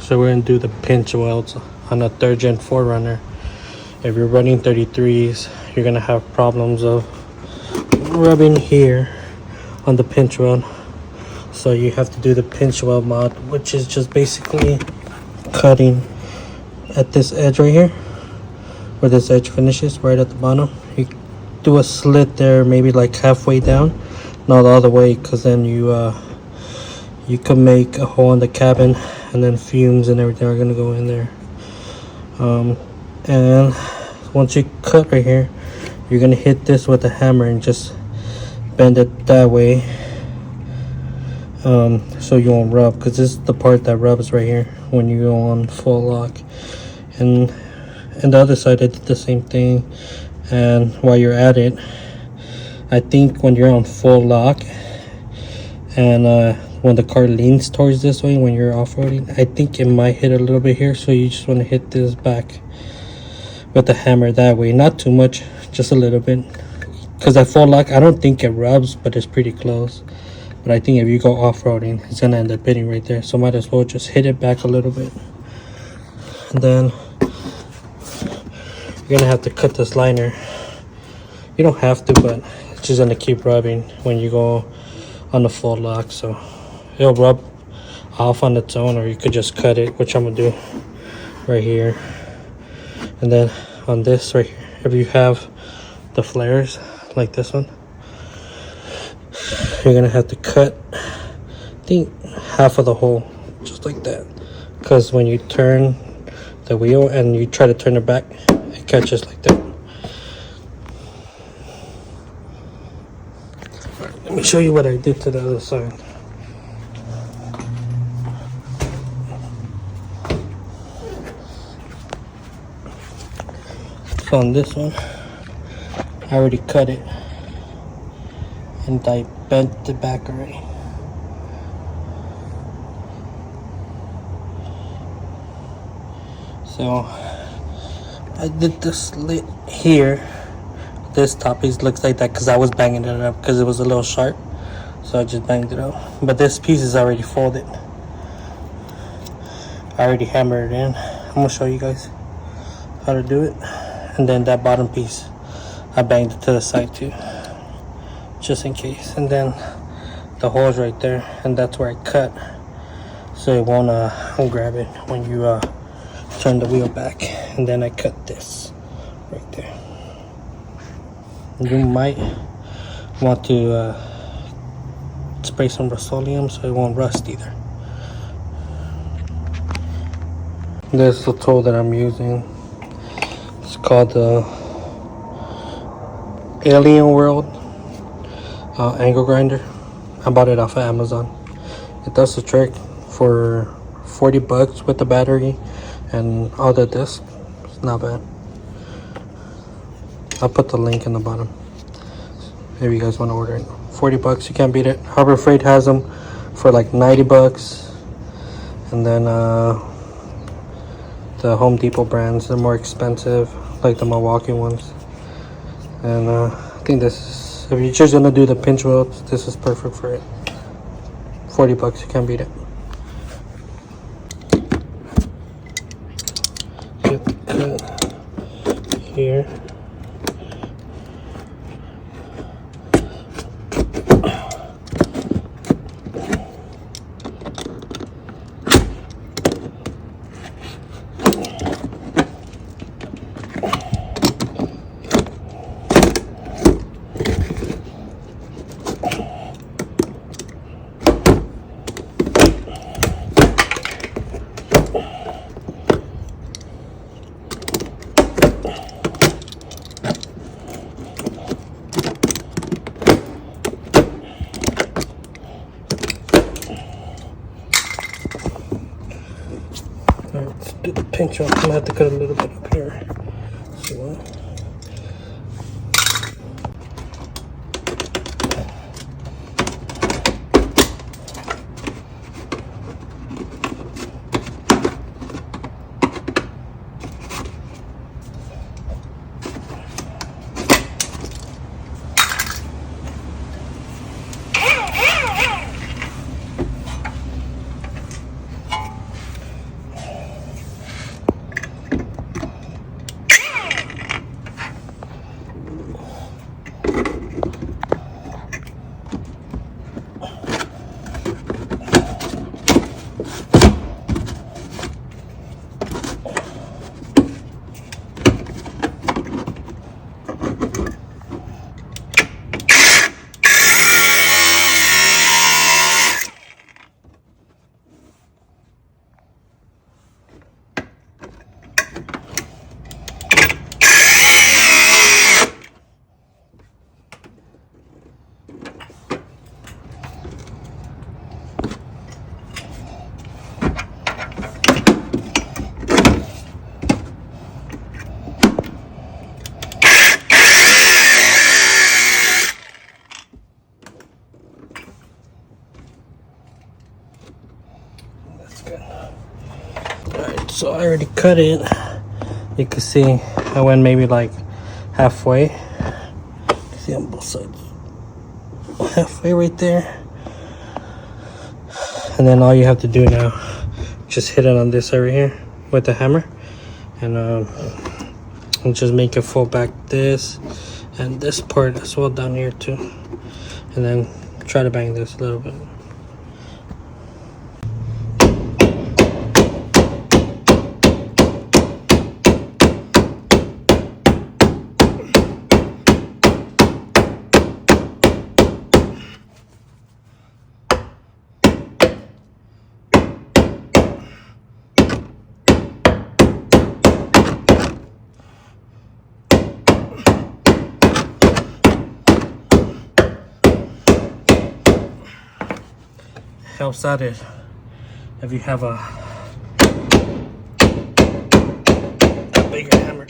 So we're gonna do the pinch welds on a 3rd gen 4runner. If you're running 33's, you're gonna have problems of rubbing here on the pinch weld. So you have to do the pinch weld mod, which is just basically cutting at this edge right here, where this edge finishes, right at the bottom. You do a slit there, maybe like halfway down, not all the way, because then you could make a hole in the cabin, and then fumes and everything are gonna go in there. And once you cut right here, you're gonna hit this with a hammer and just bend it that way, so you won't rub, because this is the part that rubs right here when you go on full lock. And the other side I did the same thing. And while you're at it, I think when you're on full lock and when the car leans towards this way when you're off-roading, I think it might hit a little bit here, so you just want to hit this back with the hammer that way. Not too much, just a little bit, because at full lock I don't think it rubs, but it's pretty close. But I think if you go off-roading, it's gonna end up hitting right there, so might as well just hit it back a little bit. And then you're gonna have to cut this liner. You don't have to, but it's just gonna keep rubbing when you go on the full lock, so it'll rub off on its own, or you could just cut it, which I'm gonna do right here. And then on this right here, if you have the flares like this one, you're gonna have to cut, I think, half of the hole, just like that, because when you turn the wheel and you try to turn it back, it catches like that. Alright, let me show you what I did to the other side. So on this one, I already cut it and I bent it back already. So I did the slit here. This top piece looks like that because I was banging it up because it was a little sharp, so I just banged it up. But this piece is already folded. I already hammered it in. I'm gonna show you guys how to do it. And then that bottom piece, I banged it to the side too, just in case. And then the hole's right there, and that's where I cut, so it won't grab it when you turn the wheel back. And then I cut this right there. You might want to spray some Rust-Oleum so it won't rust either. This is the tool that I'm using. It's called the Alien World angle grinder. I bought it off of Amazon. It does the trick for 40 bucks with the battery and all the discs. It's not bad. I'll put the link in the bottom if you guys want to order it. 40 bucks, you can't beat it. Harbor Freight has them for like 90 bucks. And then the Home Depot brands are more expensive, like the Milwaukee ones. And I think this is, if you're just gonna do the pinch welds, this is perfect for it. 40 bucks, you can't beat it. Get the cut here. Alright, let's do the pinch off. I'm gonna have to cut a little bit up here. So, good. Alright, so I already cut it. You can see I went maybe like halfway. See on both sides. Halfway right there. And then all you have to do now, just hit it on this over here with the hammer. And just make it fall back this and this part as well down here too. And then try to bang this a little bit. Helps out it if you have a bigger hammer.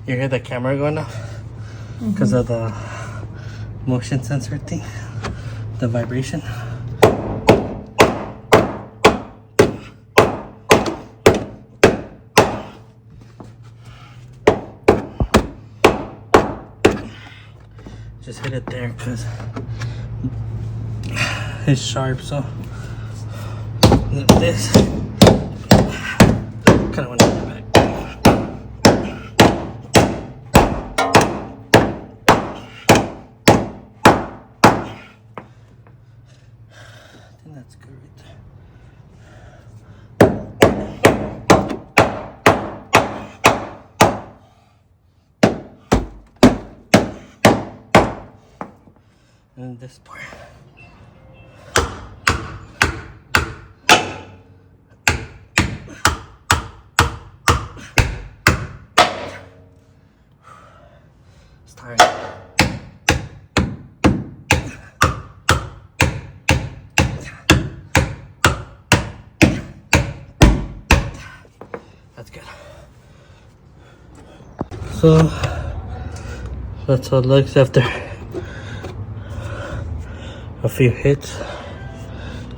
You hear the camera going off because of the motion sensor thing, the vibration. Just hit it there because it's sharp, so this kind of want to get back. That's good right there. And this part. It's tiring. That's good. So that's how it looks after a few hits.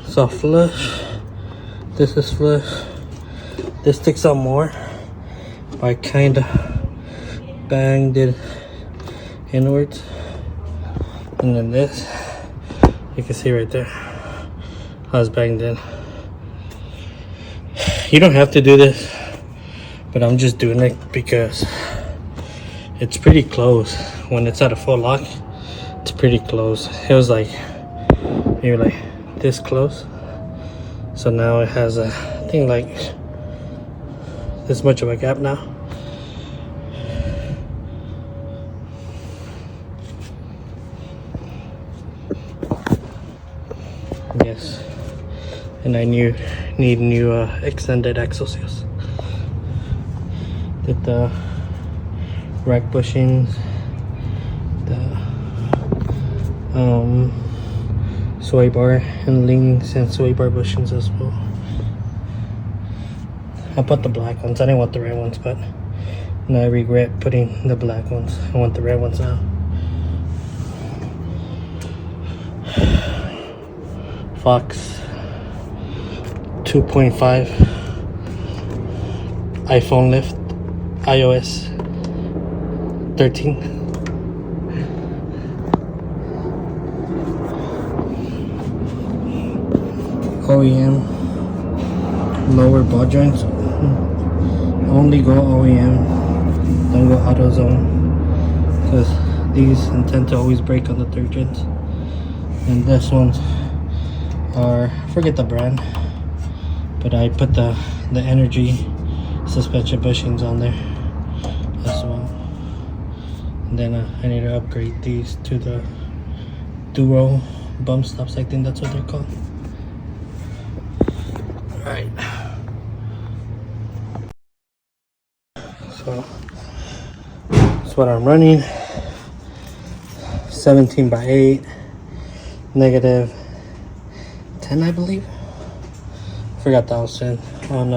It's all flush. This is flush. This sticks out more. I kind of banged it inwards. And then this, you can see right there how it's banged in. You don't have to do this, but I'm just doing it because it's pretty close. When it's at a full lock, it's pretty close. It was like maybe like this close. So now it has a thing like this much of a gap now. Yes. And I need new extended axle seals. Did the rack bushings, the sway bar and links and sway bar bushings as well. I put the black ones. I didn't want the red ones, but now I regret putting the black ones. I want the red ones now. Fox 2.5 iPhone lift, iOS 13. OEM lower ball joints. Only go OEM, don't go AutoZone, because these intend to always break on the third gens. And this one's are, forget the brand, but I put the energy suspension bushings on there as well. And then I need to upgrade these to the duo bump stops. I think that's what they're called. Alright, so that's what I'm running. 17 by 8 negative 10, I believe. Forgot that was 10. On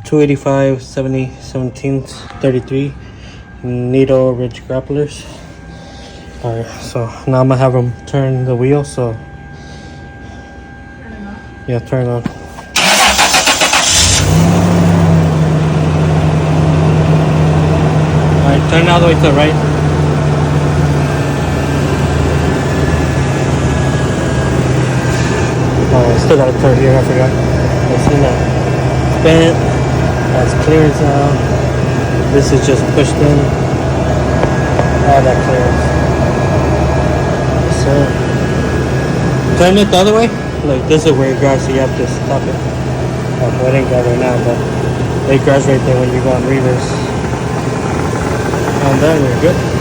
285 17th 33 needle ridge grapplers. Alright, so now I'm gonna have them turn the wheel. So yeah, turn on. Alright, turn all the way to the right. Oh, I still gotta turn here, I forgot. I seen that. It's bent. That's clearance now. This is just pushed in. Oh, that clearance. Yes, sir. Turn it the other way. Like, this is where it grabs, so you have to stop it. Oh, well, it ain't grab right now, but it grabs right there when you go on reverse. And then we're good.